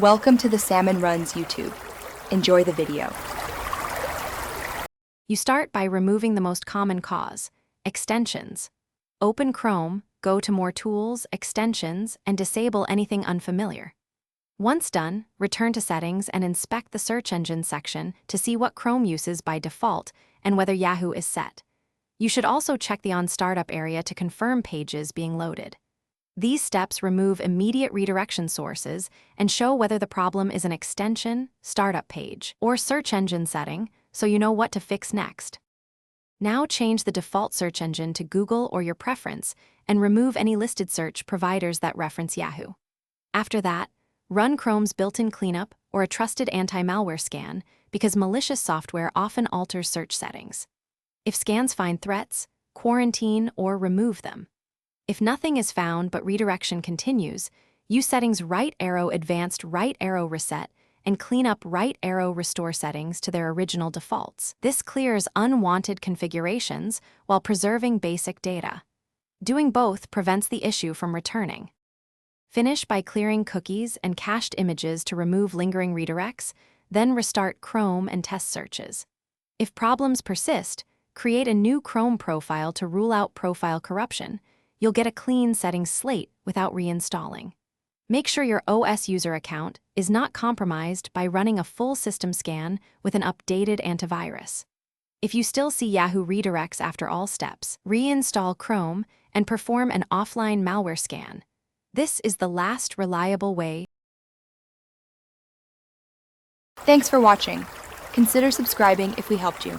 Welcome to the Salmon Runs YouTube. Enjoy the video. You start by removing the most common cause, extensions. Open Chrome, go to More Tools, Extensions, and disable anything unfamiliar. Once done, return to Settings and inspect the Search Engine section to see what Chrome uses by default and whether Yahoo is set. You should also check the On Startup area to confirm pages being loaded. These steps remove immediate redirection sources and show whether the problem is an extension, startup page, or search engine setting, so you know what to fix next. Now change the default search engine to Google or your preference and remove any listed search providers that reference Yahoo. After that, run Chrome's built-in cleanup or a trusted anti-malware scan because malicious software often alters search settings. If scans find threats, quarantine or remove them. If nothing is found but redirection continues, use settings right arrow advanced right arrow reset and clean up right arrow restore settings to their original defaults. This clears unwanted configurations while preserving basic data. Doing both prevents the issue from returning. Finish by clearing cookies and cached images to remove lingering redirects, then restart Chrome and test searches. If problems persist, create a new Chrome profile to rule out profile corruption. You'll get a clean settings slate without reinstalling. Make sure your OS user account is not compromised by running a full system scan with an updated antivirus. If you still see Yahoo redirects after all steps, reinstall Chrome and perform an offline malware scan. This is the last reliable way. Thanks for watching. Consider subscribing if we helped you.